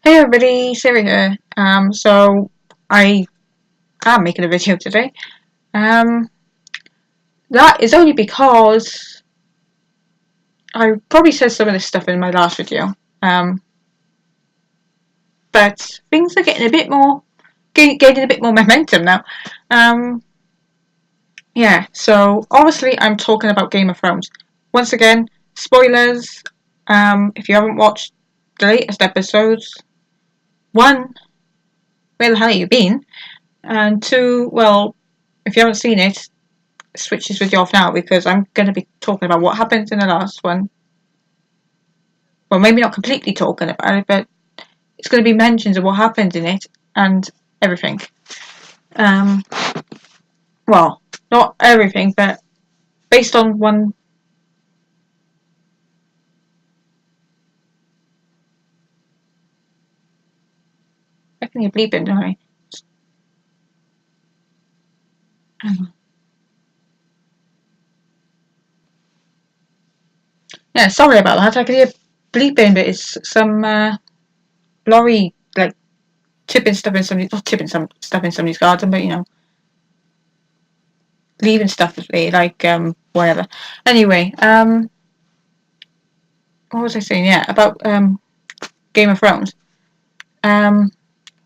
Hey everybody, Siri here. So I am making a video today. Um, that is only because I probably said some of this stuff in my last video. But things are getting a bit more, gaining a bit more momentum now. Um, yeah. So obviously I'm talking about Game of Thrones. Once again, spoilers. If you haven't watched the latest episodes, one, where the hell have you been? And two, well, if you haven't seen it, switch this video off now because I'm going to be talking about what happens in the last one. Well, maybe not completely talking about it, but it's going to be mentions of what happened in it and everything. Um, well, not everything, but based on one. I think you're bleeping, don't I? Yeah, sorry about that. I can hear bleeping, but it's some lorry like tipping stuff in somebody's, not tipping some stuff in somebody's garden, but leaving stuff like whatever. Anyway, what was I saying? Yeah, about Game of Thrones. Um,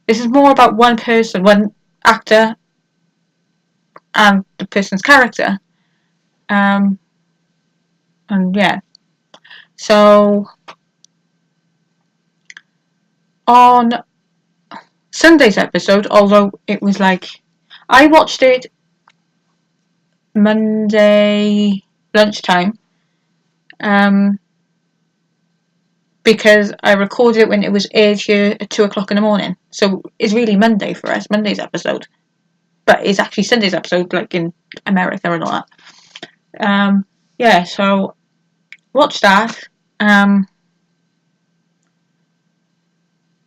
this is more about one person, one actor, and the person's character. Um, and yeah, so on Sunday's episode, although it was like I watched it Monday lunchtime, because I recorded it when it was aired here at 2 o'clock in the morning. So it's really Monday for us, Monday's episode, but it's actually Sunday's episode, like in America and all that. Yeah, so watch that. And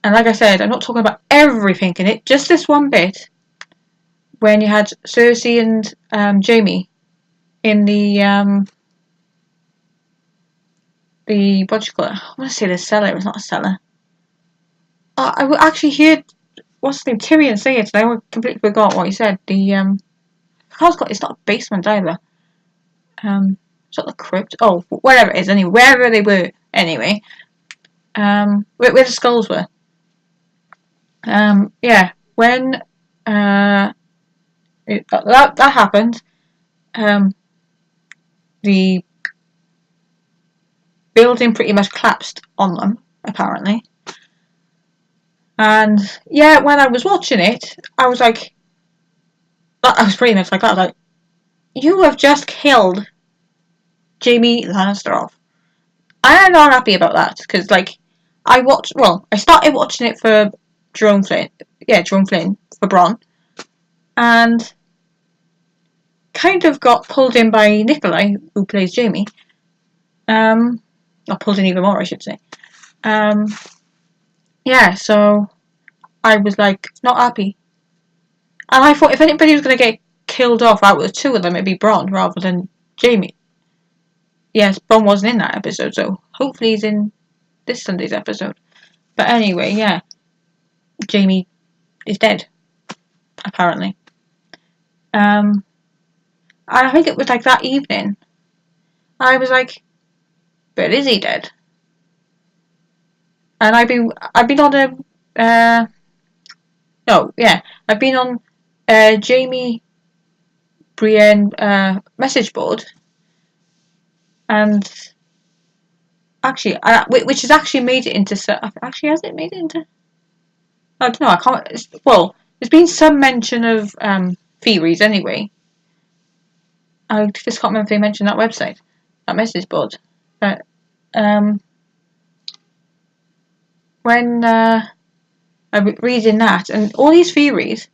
like I said, I'm not talking about everything in it, just this one bit when you had Cersei and Jaime in the what do you call it? I want to say the cellar. It's not a cellar. I actually heard what's his name, Tyrion say it, and I completely forgot what he said. It's not a basement either. It's not the crypt. Oh, wherever it is. Anyway, wherever they were. Anyway, where the skulls were. Yeah, when that happened, the building pretty much collapsed on them, apparently. And yeah, when I was watching it, I was pretty much like that. I was like, you have just killed Jaime Lannister off. I'm not happy about that because, I started watching it for Jerome Flynn. Yeah, Jerome Flynn for Bronn, and kind of got pulled in by Nikolai, who plays Jaime. Not pulled in even more, I should say. Yeah, so I was like not happy, and I thought if anybody was going to get killed off out of the two of them, it'd be Bronn rather than Jaime. Yes, Bronn wasn't in that episode, so hopefully he's in this Sunday's episode. But anyway, yeah, Jaime is dead, apparently. I think it was like that evening. I was like, but is he dead? And I've been on I've been on Jaime Brienne message board, and actually, which has actually made it into. Actually, has it made it into? I don't know. I can't. Well, there's been some mention of theories anyway. I just can't remember if they mentioned that website, that message board. But when I'm reading that and all these theories,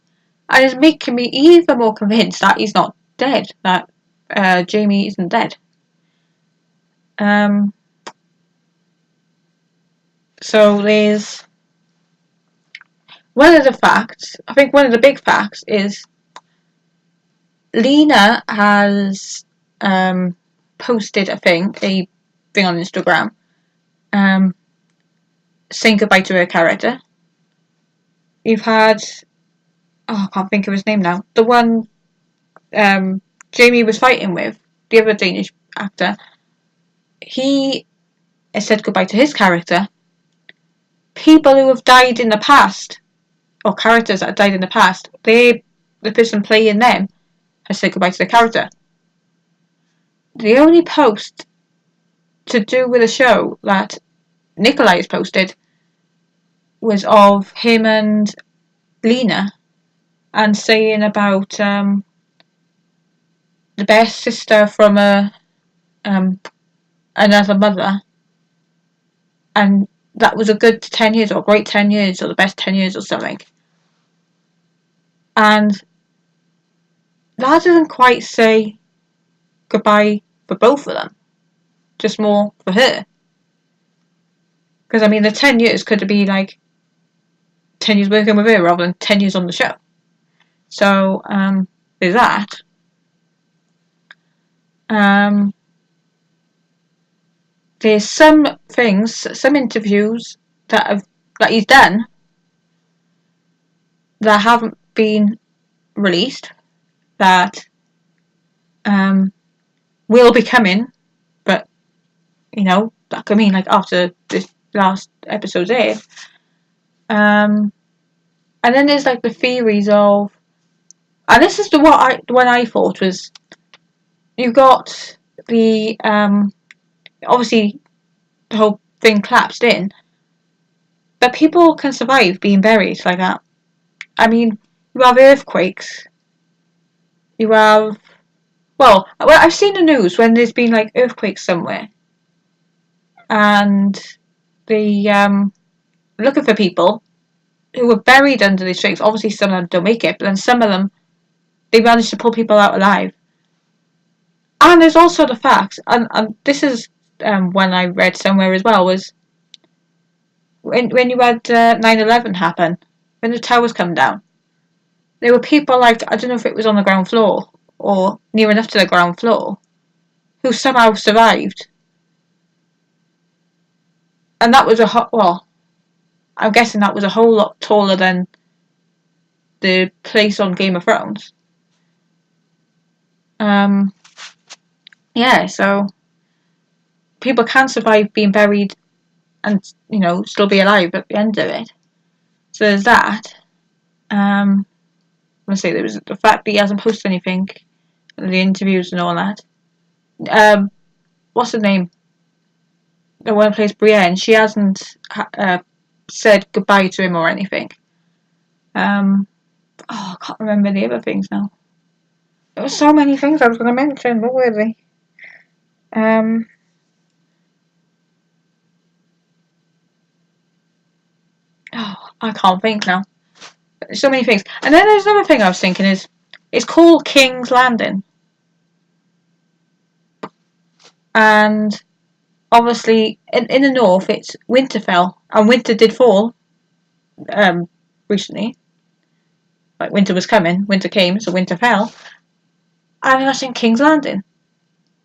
and it's making me even more convinced that he's not dead. That Jaime isn't dead. So there's one of the facts. I think one of the big facts is Lena has posted a thing on Instagram, saying goodbye to her character. You've had, I can't think of his name now. The one Jamie was fighting with, the other Danish actor. He has said goodbye to his character. People who have died in the past, or characters that have died in the past, the person playing them has said goodbye to the character. The only post to do with the show that Nikolai has posted was of him and Lena, and saying about the best sister from another mother, and that was a good 10 years, or a great 10 years, or the best 10 years, or something. And that doesn't quite say goodbye for both of them, just more for her. Because, I mean, the 10 years could be like 10 years working with her rather than 10 years on the show. So, there's that. There's some things, some interviews that he's done that haven't been released, that will be coming, but that could mean like after this last episode's aired. And then there's like the theories of, and this is the one I thought was, you got the obviously the whole thing collapsed in, but people can survive being buried like that. I mean, you have earthquakes, you have, well, I've seen the news when there's been like earthquakes somewhere, and the looking for people who were buried under these shapes. Obviously, some of them don't make it, but then some of them, they manage to pull people out alive. And there's also the fact, and this is one I read somewhere as well, was when you had 9/11 happen, when the towers come down, there were people like, I don't know if it was on the ground floor or near enough to the ground floor, who somehow survived. And that was I'm guessing that was a whole lot taller than the place on Game of Thrones. Yeah, so people can survive being buried and, still be alive at the end of it. So there's that. I'm gonna say there was the fact that he hasn't posted anything, the interviews and all that. What's her name? The one who plays Brienne. She hasn't said goodbye to him or anything. I can't remember the other things now. There were so many things I was going to mention. What were they? I can't think now. There's so many things. And then there's another thing I was thinking is, it's called King's Landing. And obviously, in the north, it's Winterfell. And winter did fall recently. Like, winter was coming, winter came, so winter fell. And I was thinking King's Landing.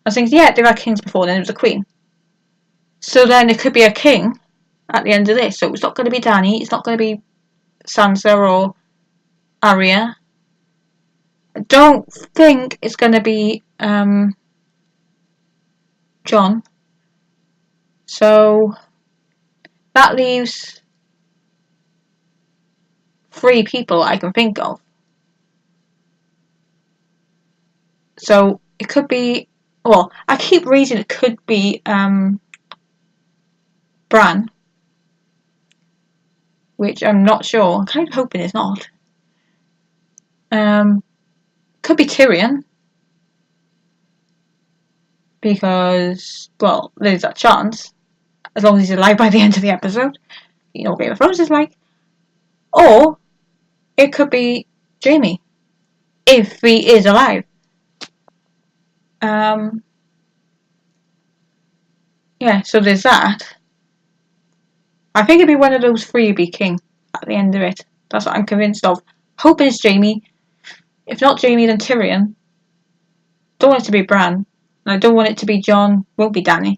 I was thinking, yeah, there were kings before, then there was a queen. So then there could be a king at the end of this. So it's not going to be Dany, it's not going to be Sansa or Arya. I don't think it's going to be Jon. So that leaves 3 people I can think of. So it could be, well, I keep reading it could be Bran, which I'm not sure. I'm kind of hoping it's not. Could be Tyrion, because, well, there's that chance, as long as he's alive by the end of the episode. You know what Game of Thrones is like. Or it could be Jaime, if he is alive. Yeah, so there's that. I think it'd be one of those 3 be king at the end of it. That's what I'm convinced of. Hoping it's Jaime. If not Jaime, then Tyrion. Don't want it to be Bran. And I don't want it to be Jon. Won't be Dany.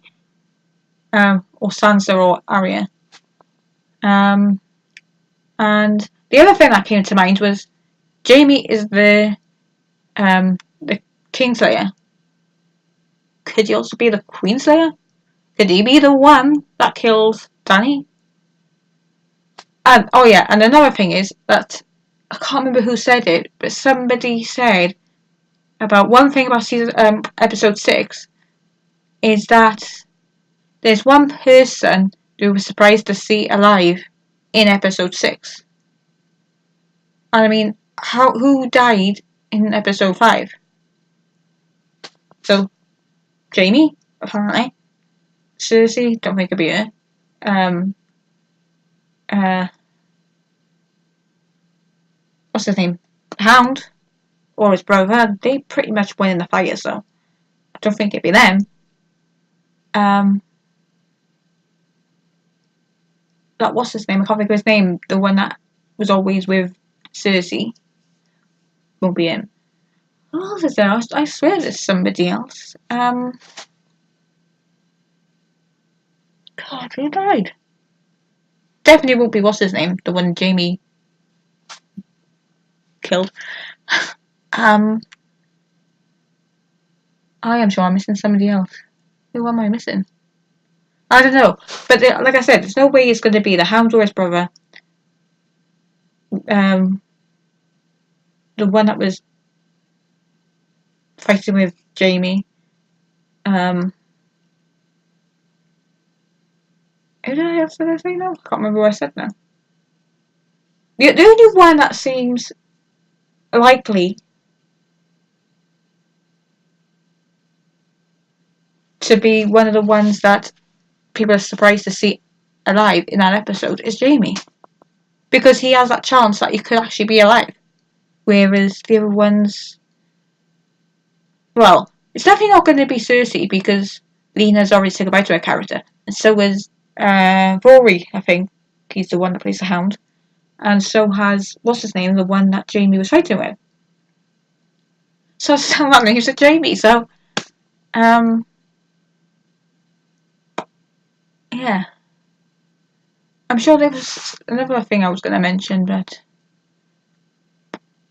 Or Sansa or Arya. And the other thing that came to mind was Jaime is the Kingslayer. Could he also be the Queenslayer? Could he be the one that kills Dany? And oh yeah, and another thing is that I can't remember who said it, but somebody said about one thing about episode 6 is that there's one person who was surprised to see alive in episode 6. And I mean, who died in episode 5? So, Jaime, apparently. Cersei, don't think it'd be her. What's his name? Hound, or his brother. They pretty much went in the fire, so I don't think it'd be them. That what's his name? I can't think of his name. The one that was always with Cersei. Won't be him. Who else is there? I swear there's somebody else. God, who died? Definitely won't be what's his name? The one Jaime killed. I am sure I'm missing somebody else. Who am I missing? I don't know. But like I said, there's no way it's going to be the Hound or his brother. The one that was fighting with Jaime. Who did I have to say now? I can't remember what I said now. The only one that seems likely to be one of the ones that people are surprised to see alive in that episode is Jaime. Because he has that chance that he could actually be alive. Whereas the other ones... Well, it's definitely not going to be Cersei because Lena's already said goodbye to her character. And so is Rory, I think. He's the one that plays the Hound. And so has, what's his name, the one that Jaime was fighting with. So that name's a Jaime, so... yeah. I'm sure there was another thing I was going to mention, but...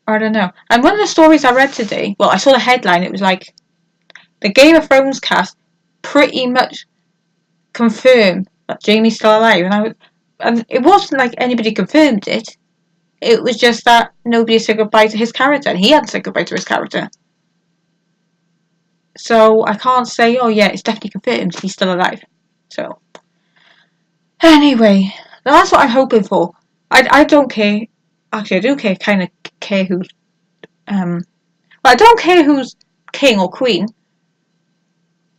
I don't know. And one of the stories I read today, well, I saw the headline, it was like, the Game of Thrones cast pretty much confirmed that Jaime's still alive. And it wasn't like anybody confirmed it. It was just that nobody said goodbye to his character, and he hadn't said goodbye to his character. So I can't say, oh yeah, it's definitely confirmed he's still alive. So, anyway, that's what I'm hoping for. I don't care. Actually, I do kind of care who's... well, I don't care who's king or queen.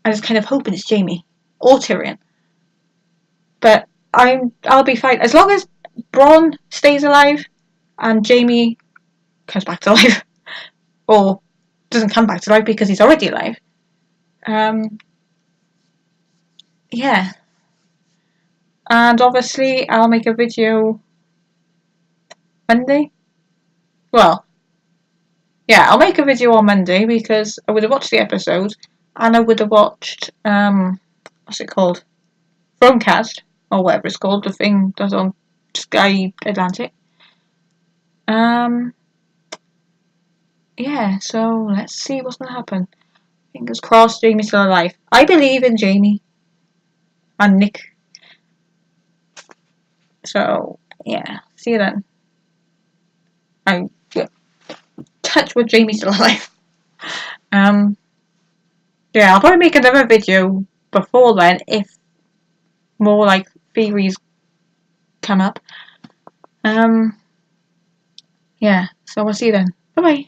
I just kind of hoping it's Jaime or Tyrion. But I'll be fine as long as Bronn stays alive and Jaime comes back to life, or doesn't come back to life because he's already alive. Yeah. And obviously, I'll make a video Monday. Well, yeah, I'll make a video on Monday because I would have watched the episode and I would have watched what's it called? Throwncast or whatever it's called, the thing that's on Sky Atlantic. Yeah, so let's see what's gonna happen. Fingers crossed Jaime's still alive. I believe in Jaime and Nick. So yeah, see you then. I touch with Jaime's still alive. Yeah, I'll probably make another video before then if more like theories come up. Yeah, so I'll see you then. Bye bye.